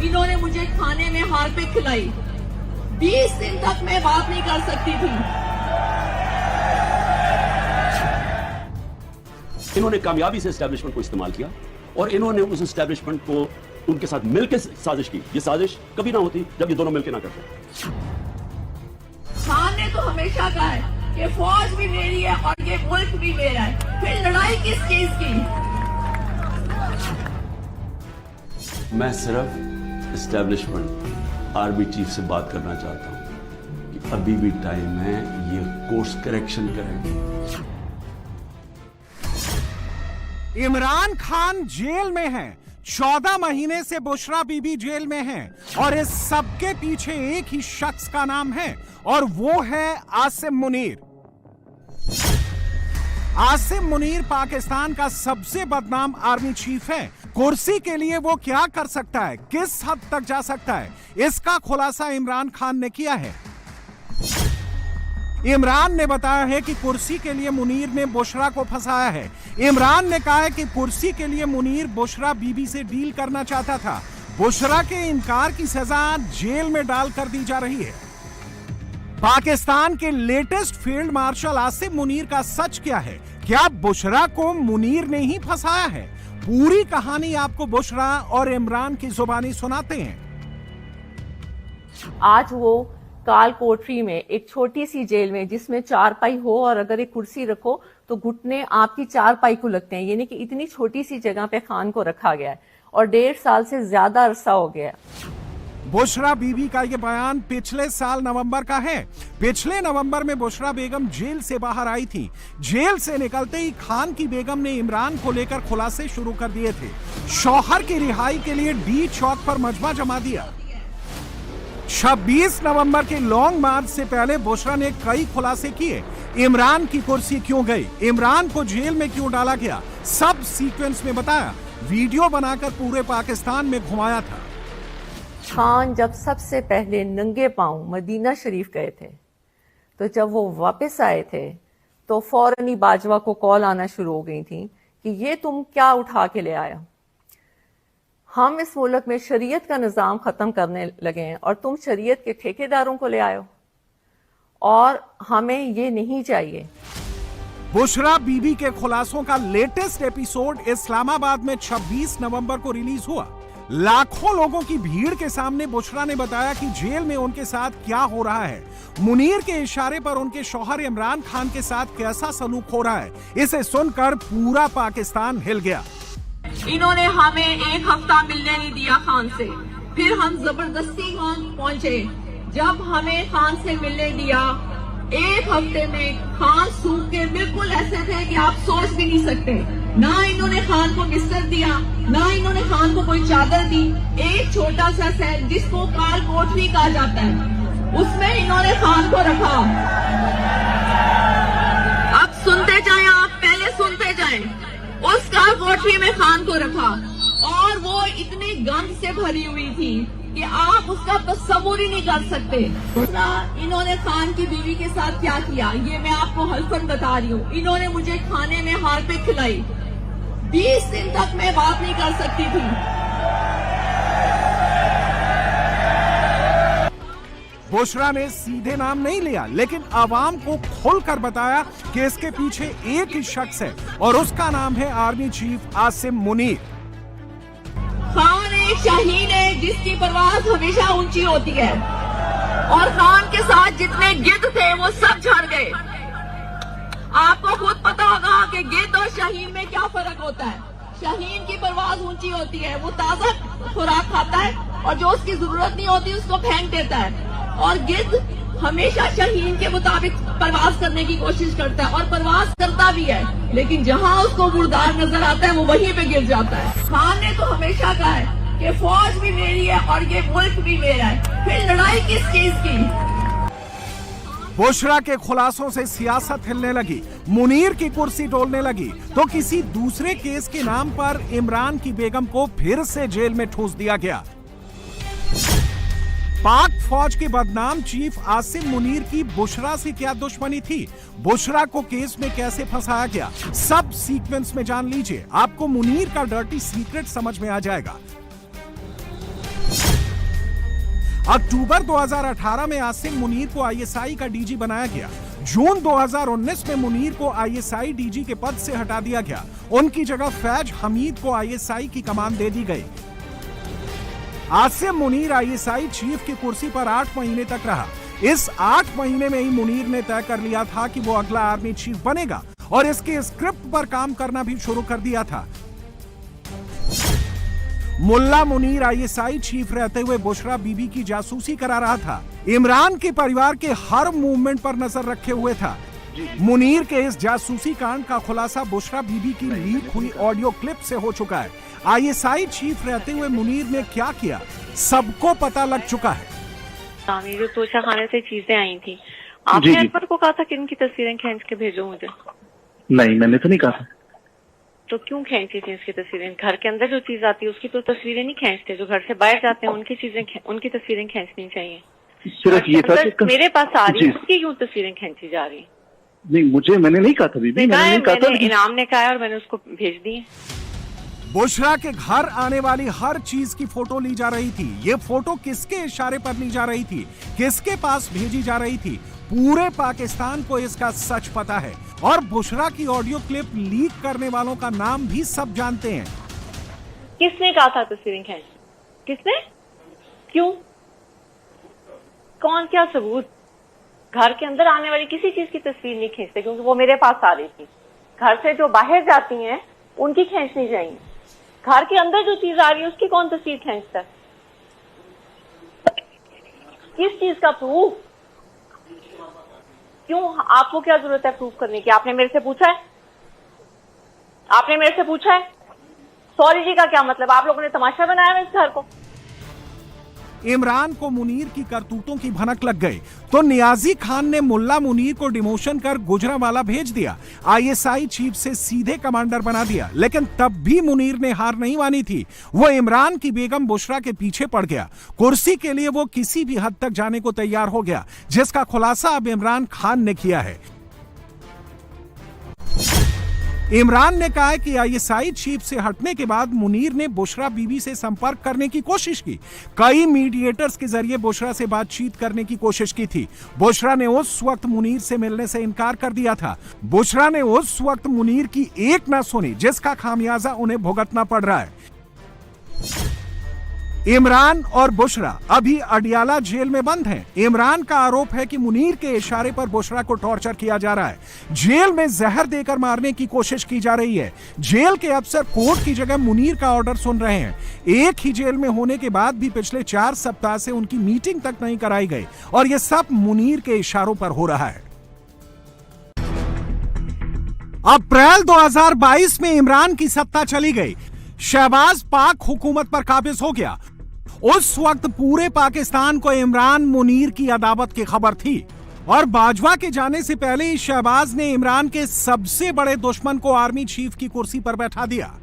इन्होंने मुझे खाने में हारपिक खिलाई। 20 दिन तक मैं बात नहीं कर सकती थी। इन्होंने कामयाबी से एस्टेब्लिशमेंट को इस्तेमाल किया और इन्होंने उस एस्टेब्लिशमेंट को उनके साथ मिलकर साजिश की। ये साजिश कभी ना होती जब ये दोनों मिलकर ना करते। खान ने तो हमेशा कहा है कि फौज भी मेरी है और ये मुल्क भी मेरा है, फिर लड़ाई किस चीज की? मैं सिर्फ एस्टेब्लिशमेंट आर्मी चीफ से बात करना चाहता हूं कि अभी भी टाइम है, ये कोर्स करेक्शन करें। इमरान खान जेल में हैं। 14 महीने से बुशरा बीबी जेल में हैं और इस सबके पीछे एक ही शख्स का नाम है और वो है आसिम मुनीर। आसिम मुनीर पाकिस्तान का सबसे बदनाम आर्मी चीफ है। कुर्सी के लिए वो क्या कर सकता है, किस हद तक जा सकता है, इसका खुलासा इमरान खान ने किया है। इमरान ने बताया है कि कुर्सी के लिए मुनीर ने बुशरा को फंसाया है। इमरान ने कहा है कि कुर्सी के लिए मुनीर बुशरा बीबी से डील करना चाहता था। बुशरा के इनकार की सजा जेल में डाल कर दी जा रही है। पाकिस्तान के latest field marshal Asim Munir का सच क्या है? क्या बुशरा को मुनीर ने ही फंसाया है? पूरी कहानी आपको बुशरा और इमरान की जुबानी सुनाते हैं। आज वो काल कोठरी में एक छोटी सी जेल में जिसमें चारपाई हो और अगर एक कुर्सी रखो तो घुटने आपकी चारपाई को लगते हैं, यानी कि इतनी छोटी सी जगह पे खान को रखा गया है और 1.5 साल से ज्यादा अरसा हो गया है। बुशरा बीबी का यह बयान पिछले साल नवंबर का है। पिछले नवंबर में बुशरा बेगम जेल से बाहर आई थी। जेल से निकलते ही खान की बेगम ने इमरान को लेकर खुलासे शुरू कर दिए थे। शौहर की रिहाई के लिए डी चौक पर मजमा जमा दिया। 26 नवंबर के लॉन्ग मार्च से पहले बुशरा ने कई खुलासे किए। इमरान की कुर्सी क्यों गई, इमरान को जेल में क्यों डाला गया, सब सीक्वेंस में बताया। वीडियो बनाकर पूरे पाकिस्तान में घुमाया था। खान जब सबसे पहले नंगे पांव मदीना शरीफ गए थे तो जब वो वापस आए थे तो फौरन ही बाजवा को कॉल आना शुरू हो गई थी कि ये तुम क्या उठा के ले आया। हम इस मुल्क में शरीयत का निज़ाम ख़त्म करने लगे हैं और तुम शरीयत के ठेकेदारों को ले आए हो और हमें ये नहीं चाहिए। बुशरा बीबी के खुलासों का लेटेस्ट एपिसोड इस्लामाबाद में 26 नवंबर को रिलीज हुआ। लाखों लोगों की भीड़ के सामने बुशरा ने बताया कि जेल में उनके साथ क्या हो रहा है। मुनीर के इशारे पर उनके शौहर इमरान खान के साथ कैसा सलूक हो रहा है। इसे सुनकर पूरा पाकिस्तान हिल गया। इन्होंने हमें 1 हफ्ता मिलने नहीं दिया खान से, फिर हम जबरदस्ती खान पहुंचे। जब हमें खान से मिलने दिया, 1 हफ्ते में खान सूख के बिल्कुल ऐसे थे कि आप सोच भी नहीं सकते। ना इन्होंने खान को बिस्तर दिया, ना इन्होंने खान को कोई चादर दी। एक छोटा सा सेल जिसको काल कोठरी कहा जाता है, उसमें इन्होंने खान को रखा। अब सुनते जाएं, आप पहले सुनते जाएं। उस काल कोठरी में खान को रखा और वो इतनी गंद से भरी हुई थी कि आप उसका तस्वुर ही नहीं कर सकते। इन्होंने खान की बीवी के साथ क्या किया ये मैं आपको हल्फन बता रही हूँ। इन्होंने मुझे खाने में हारपिक खिलाई। 20 दिन तक मैं बात नहीं कर सकती थी। बुशरा ने सीधे नाम नहीं लिया, लेकिन आवाम को खुलकर बताया कि इसके पीछे एक ही शख्स है और उसका नाम है आर्मी चीफ आसिम मुनीर। खान एक शाहीन है जिसकी परवाज हमेशा ऊंची होती है और खान के साथ जितने गिद्ध थे वो सब झड़ गए। आपको खुद पता होगा कि गिद्ध और शाहीन में क्या फर्क होता है। शाहीन की परवाज ऊंची होती है, वो ताजा खुराक खाता है और जो उसकी जरूरत नहीं होती उसको फेंक देता है, और गिद्ध हमेशा शाहीन के मुताबिक परवाज करने की कोशिश करता है और परवाज करता भी है, लेकिन जहां उसको मुर्दार नजर आता है वो वहीं पे गिर जाता है। खान ने तो हमेशा कहा है कि फौज भी मेरी है और ये मुल्क भी मेरा है, फिर लड़ाई किस चीज की? बुशरा के खुलासों से सियासत हिलने लगी, मुनीर की कुर्सी डोलने लगी तो किसी दूसरे केस के नाम पर इमरान की बेगम को फिर से जेल में ठूस दिया गया। पाक फौज के बदनाम चीफ आसिम मुनीर की बुशरा से क्या दुश्मनी थी, बुशरा को केस में कैसे फंसाया गया, सब सीक्वेंस में जान लीजिए। आपको मुनीर का डर्टी सीक्रेट समझ में आ जाएगा। अक्टूबर 2018 में आसिम मुनीर को आईएसआई का डीजी बनाया गया। जून 2019 में मुनीर को आईएसआई डीजी के पद से हटा दिया गया। उनकी जगह फैज हमीद को आईएसआई की कमान दे दी गई। आसिम मुनीर आईएसआई चीफ की कुर्सी पर 8 महीने तक रहा। इस 8 महीने में ही मुनीर ने तय कर लिया था कि वो अगला आर्मी चीफ बनेगा और इसके स्क्रिप्ट पर काम करना भी शुरू कर दिया था। मुल्ला मुनीर आईएसआई चीफ रहते हुए बुशरा बीबी की जासूसी करा रहा था। इमरान के परिवार के हर मूवमेंट पर नजर रखे हुए था। मुनीर के इस जासूसी कांड का खुलासा बुशरा बीबी की लीक हुई ऑडियो क्लिप से हो चुका है। आईएसआई चीफ रहते हुए मुनीर ने क्या किया, सबको पता लग चुका है। ये जो तोशा खाने से चीजें आई थी, आपने अनवर को कहा था कि इनकी तस्वीरें खींच के भेजो मुझे? नहीं, मैंने तो नहीं कहा था। तो क्यों खींची थी इसकी तस्वीरें? घर के अंदर जो चीज आती है उसकी तो तस्वीरें नहीं खींचते, जो घर से बाहर जाते हैं उनकी तस्वीरें खींचनी चाहिए। सिर्फ ये था मेरे पास आ रही है, उसकी क्यों तस्वीरें खींची जा रही? नहीं, मैंने नहीं कहा था बीबी, मैंने नहीं कहा था। इनाम ने कहा और मैंने उसको भेज दी। बुशरा के घर आने वाली हर चीज की फोटो ली जा रही थी। ये फोटो किसके इशारे पर ली जा रही थी, किसके पास भेजी जा रही थी, पूरे पाकिस्तान को इसका सच पता है। और बुशरा की ऑडियो क्लिप लीक करने वालों का नाम भी सब जानते हैं। किसने कहा था तस्वीरें खींच? किसने? क्यों? कौन? क्या सबूत? घर के अंदर आने वाली किसी चीज की तस्वीर नहीं खींचते, क्योंकि वो मेरे पास आ रही थी। घर से जो बाहर जाती हैं उनकी खींचनी चाहिए। घर के अंदर जो चीज आ रही है उसकी कौन तस्वीर खींचता है? किस चीज का प्रूफ? क्यों? आपको क्या जरूरत है प्रूफ करने की? आपने मेरे से पूछा है? आपने मेरे से पूछा है? सॉरी जी का क्या मतलब? आप लोगों ने तमाशा बनाया है इस घर को। इमरान को मुनीर की करतूतों की भनक लग गई तो नियाजी खान ने मुल्ला मुनीर को डिमोशन कर गुजरांवाला भेज दिया। आईएसआई चीफ से सीधे कमांडर बना दिया। लेकिन तब भी मुनीर ने हार नहीं मानी थी। वो इमरान की बेगम बुशरा के पीछे पड़ गया। कुर्सी के लिए वो किसी भी हद तक जाने को तैयार हो गया, जिसका खुलासा अब इमरान खान ने किया है। इमरान ने कहा है कि आईएसआई चीफ से हटने के बाद मुनीर ने बुशरा बीबी से संपर्क करने की कोशिश की। कई मीडिएटर्स के जरिए बुशरा से बातचीत करने की कोशिश की थी। बुशरा ने उस वक्त मुनीर से मिलने से इनकार कर दिया था। बुशरा ने उस वक्त मुनीर की एक ना सुनी, जिसका खामियाजा उन्हें भुगतना पड़ रहा है। इमरान और बुशरा अभी अडियाला जेल में बंद हैं। इमरान का आरोप है कि मुनीर के इशारे पर बुशरा को टॉर्चर किया जा रहा है। जेल में जहर देकर मारने की कोशिश की जा रही है। जेल के अफसर कोर्ट की जगह मुनीर का ऑर्डर सुन रहे हैं। एक ही जेल में होने के बाद भी पिछले 4 सप्ताह से उनकी मीटिंग तक नहीं कराई गई और यह सब मुनीर के इशारों पर हो रहा है। अप्रैल 2022 में इमरान की सत्ता चली गई। शहबाज पाक हुकूमत पर काबिज हो गया। उस वक्त पूरे पाकिस्तान को इमरान मुनीर की अदावत की खबर थी और बाजवा के जाने से पहले ही शहबाज ने इमरान के सबसे बड़े दुश्मन को आर्मी चीफ की कुर्सी पर बैठा दिया।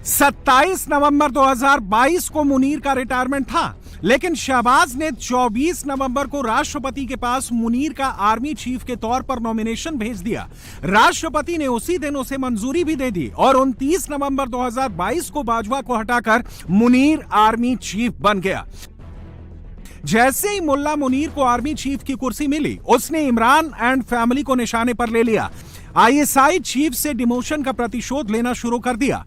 27 नवंबर 2022 को मुनीर का रिटायरमेंट था, लेकिन शहबाज ने 24 नवंबर को राष्ट्रपति के पास मुनीर का आर्मी चीफ के तौर पर नॉमिनेशन भेज दिया। राष्ट्रपति ने उसी दिन उसे मंजूरी भी दे दी और 29 नवंबर 2022 को बाजवा को हटाकर मुनीर आर्मी चीफ बन गया। जैसे ही मुल्ला मुनीर को आर्मी चीफ की कुर्सी मिली, उसने इमरान एंड फैमिली को निशाने पर ले लिया। आईएसआई चीफ से डिमोशन का प्रतिशोध लेना शुरू कर दिया।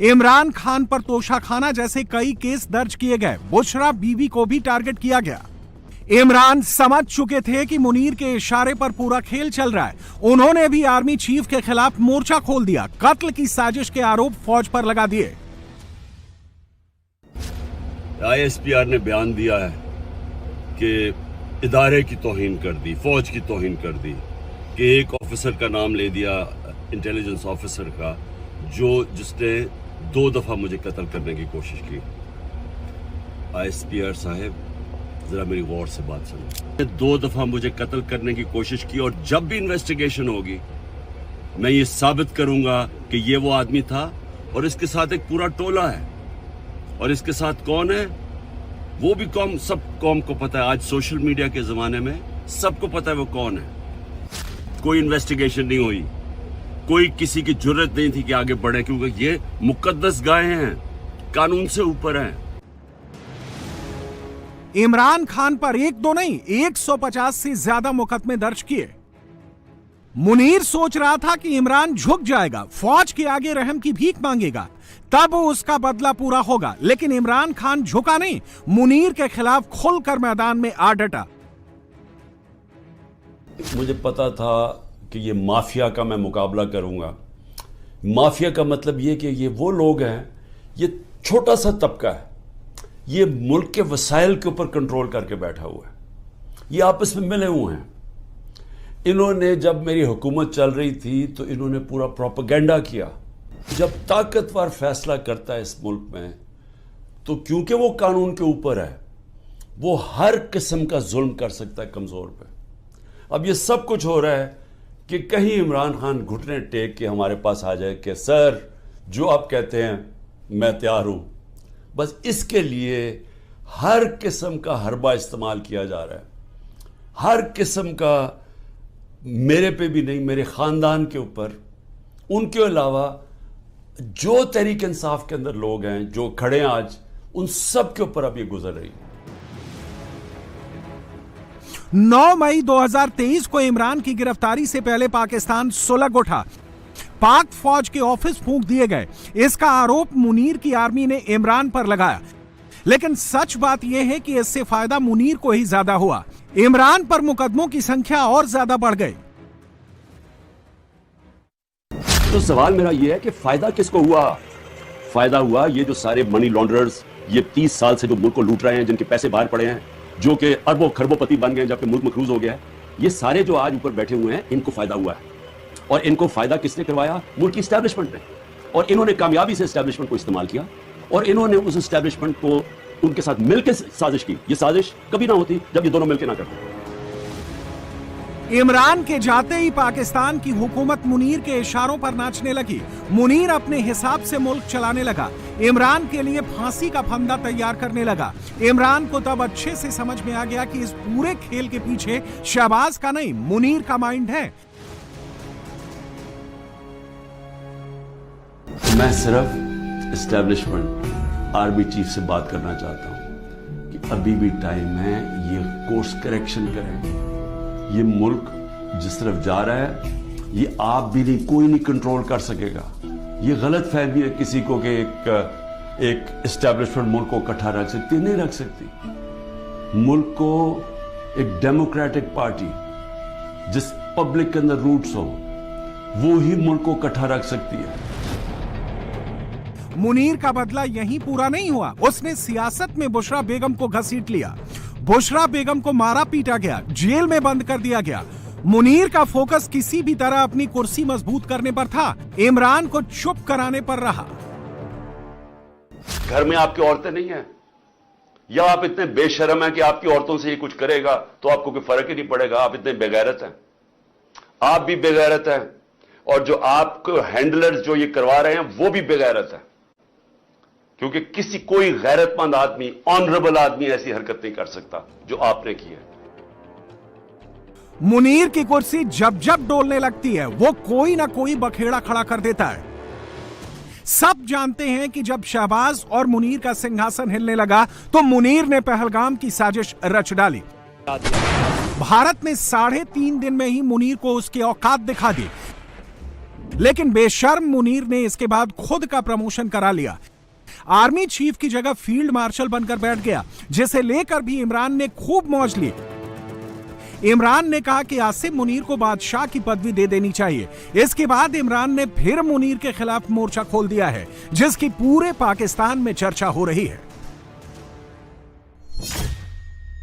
इमरान खान पर तोशाखाना जैसे कई केस दर्ज किए गए। बुशरा बीवी को भी टारगेट किया गया। इमरान समझ चुके थे कि मुनीर के इशारे पर पूरा खेल चल रहा है। उन्होंने भी आर्मी चीफ के खिलाफ मोर्चा खोल दिया। कत्ल की साजिश के आरोप फौज पर लगा दिए। आईएसपीआर ने बयान दिया है कि इदारे की तौहीन कर दी, फौज की तौहीन कर दी, कि एक ऑफिसर का नाम ले दिया, इंटेलिजेंस ऑफिसर का, जिसने 2 दफा मुझे कत्ल करने की कोशिश की। आईएसपीआर साहब, जरा मेरी गौर से बात सुनो। 2 दफा मुझे कत्ल करने की कोशिश की और जब भी इन्वेस्टिगेशन होगी मैं ये साबित करूंगा कि ये वो आदमी था और इसके साथ एक पूरा टोला है। और इसके साथ कौन है वो भी सब कौम को पता है। आज सोशल मीडिया के जमाने में सबको पता है वो कौन है। कोई इन्वेस्टिगेशन नहीं हुई, कोई किसी की जुर्रत नहीं थी कि आगे बढ़े, क्योंकि ये मुकद्दस गायें हैं। कानून से ऊपर हैं। इमरान खान पर एक दो नहीं 150 से ज्यादा मुकदमे दर्ज किए। मुनीर सोच रहा था कि इमरान झुक जाएगा, फौज के आगे रहम की भीख मांगेगा, तब उसका बदला पूरा होगा, लेकिन इमरान खान झुका नहीं, मुनीर के खिलाफ खुलकर मैदान में आ डटा। मुझे पता था कि ये माफिया का मैं मुकाबला करूंगा। माफिया का मतलब ये कि ये वो लोग हैं, ये छोटा सा तबका है, ये मुल्क के वसाइल के ऊपर कंट्रोल करके बैठा हुआ है, ये आपस में मिले हुए हैं। इन्होंने जब मेरी हुकूमत चल रही थी तो इन्होंने पूरा प्रोपेगेंडा किया। जब ताकतवर फैसला करता है इस मुल्क में तो क्योंकि वो कानून के ऊपर है, वो हर किस्म का जुल्म कर सकता है कमजोर पे। अब ये सब कुछ हो रहा है कि कहीं इमरान खान घुटने टेक के हमारे पास आ जाए कि सर जो आप कहते हैं मैं तैयार हूं। बस इसके लिए हर किस्म का हरबा इस्तेमाल किया जा रहा है, हर किस्म का, मेरे पे भी नहीं, मेरे खानदान के ऊपर, उनके अलावा जो तहरीक इंसाफ के अंदर लोग हैं जो खड़े हैं आज, उन सब के ऊपर अब ये गुजर रही है। 9 मई 2023 को इमरान की गिरफ्तारी से पहले पाकिस्तान सुलग उठा, पाक फौज के ऑफिस फूंक दिए गए। इसका आरोप मुनीर की आर्मी ने इमरान पर लगाया, लेकिन सच बात यह है कि इससे फायदा मुनीर को ही ज्यादा हुआ। इमरान पर मुकदमों की संख्या और ज्यादा बढ़ गई। तो सवाल मेरा यह है कि फायदा किसको हुआ? फायदा हुआ ये जो सारे मनी लॉन्ड्रर्स, ये 30 साल से जो मुल्क को लूट रहे हैं, जिनके पैसे बाहर पड़े हैं, जो कि अरबों खरबोपति बन गए जबकि मुल्क मखरूज हो गया है, ये सारे जो आज ऊपर बैठे हुए हैं, इनको फायदा हुआ है। और इनको फायदा किसने करवाया? मुल्क की एस्टैब्लिशमेंट ने। और इन्होंने कामयाबी से एस्टैब्लिशमेंट को इस्तेमाल किया और इन्होंने उस एस्टैब्लिशमेंट को उनके साथ मिलकर साजिश की। ये साजिश कभी ना होती जब ये दोनों मिलकर ना करते। इमरान के जाते ही पाकिस्तान की हुकूमत मुनीर के इशारों पर नाचने लगी। मुनीर अपने हिसाब से मुल्क चलाने लगा, इमरान के लिए फांसी का फंदा तैयार करने लगा। इमरान को तब अच्छे से समझ में आ गया कि इस पूरे खेल के पीछे शहबाज का नहीं, मुनीर का माइंड है। मैं सिर्फ एस्टैब्लिशमेंट, आर्मी चीफ से बात करना चाहता हूं कि अभी भी टाइम है, ये कोर्स करेक्शन करें। ये मुल्क जिस तरफ जा रहा है, ये आप भी नहीं, कोई नहीं कंट्रोल कर सकेगा। ये गलत फहमी है किसी को कि एक एस्टैब्लिशमेंट मुल्क को इकट्ठा रख सकती, नहीं रख सकती। मुल्क को एक डेमोक्रेटिक पार्टी जिस पब्लिक के अंदर रूट्स हो, वो ही मुल्क को इकट्ठा रख सकती है। मुनीर का बदला यहीं पूरा नहीं हुआ, उसने सियासत में बुशरा बेगम को घसीट लिया। बुशरा बेगम को मारा पीटा गया, जेल में बंद कर दिया गया। मुनीर का फोकस किसी भी तरह अपनी कुर्सी मजबूत करने पर था, इमरान को चुप कराने पर रहा। घर में आपकी औरतें नहीं हैं, या आप इतने बेशर्म हैं कि आपकी औरतों से ये कुछ करेगा तो आपको कोई फर्क ही नहीं पड़ेगा, आप इतने बेगैरत हैं। आप भी बेगैरत हैं और जो आपको हैंडलर्स जो ये करवा रहे हैं वो भी बेगैरत है, क्योंकि कोई गैरतमंद आदमी, ऑनरेबल आदमी ऐसी हरकत नहीं कर सकता जो आपने की है। मुनीर की कुर्सी जब जब डोलने लगती है, वो कोई ना कोई बखेड़ा खड़ा कर देता है। सब जानते हैं कि जब शहबाज और मुनीर का सिंहासन हिलने लगा तो मुनीर ने पहलगाम की साजिश रच डाली। भारत ने 3.5 दिन में ही मुनीर को उसकी औकात दिखा दी, लेकिन बेशर्म मुनीर ने इसके बाद खुद का प्रमोशन करा लिया। आर्मी चीफ की जगह फील्ड मार्शल बनकर बैठ गया, जिसे लेकर भी इमरान ने खूब मौज ली। इमरान ने कहा कि आसिम मुनीर को बादशाह की पदवी दे देनी चाहिए। इसके बाद इमरान ने फिर मुनीर के खिलाफ मोर्चा खोल दिया है, जिसकी पूरे पाकिस्तान में चर्चा हो रही है।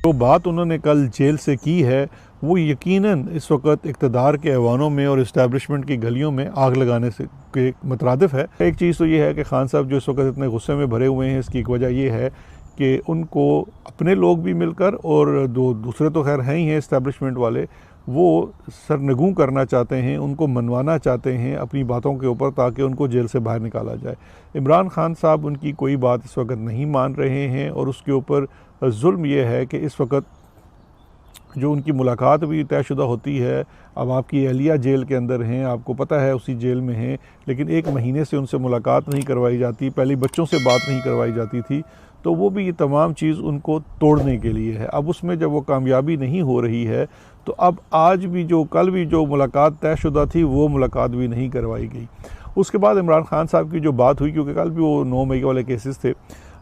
जो बात उन्होंने कल जेल से की है, वो यकीनन इस वक्त इक़्तिदार के ऐवानों में और इस्टेब्लिशमेंट की गलियों में आग लगाने से के मुतरादिफ है। एक चीज़ तो ये है कि खान साहब जो इस वक्त इतने गुस्से में भरे हुए हैं, इसकी एक वजह ये है कि उनको अपने लोग भी मिलकर, और दूसरे तो खैर हैं ही हैं इस्टेब्लिशमेंट वाले, वो सरनगू करना चाहते हैं, उनको मनवाना चाहते हैं अपनी बातों के ऊपर, ताकि उनको जेल से बाहर निकाला जाए। इमरान खान साहब उनकी कोई बात इस वक्त नहीं मान रहे हैं, और उसके ऊपर जुल्म ये है कि इस वक्त जो उनकी मुलाकात भी तयशुदा होती है। अब आपकी अहलिया जेल के अंदर हैं, आपको पता है उसी जेल में हैं, लेकिन 1 महीने से उनसे मुलाकात नहीं करवाई जाती, पहले बच्चों से बात नहीं करवाई जाती थी, तो वो भी ये तमाम चीज़ उनको तोड़ने के लिए है। अब उसमें जब वो कामयाबी नहीं हो रही है तो अब आज भी जो कल भी जो मुलाकात तयशुदा थी वो मुलाकात भी नहीं करवाई गई। उसके बाद इमरान खान साहब की जो बात हुई, क्योंकि कल भी वो 9 मई वाले केसेस थे,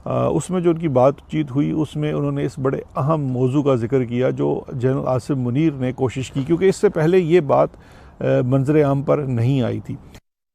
उसमें जो उनकी बातचीत हुई उसमें उन्होंने इस बड़े अहम मौजू का जिक्र किया जो जनरल आसिफ मुनीर ने कोशिश की, क्योंकि इससे पहले ये बात मंजर आम पर नहीं आई थी।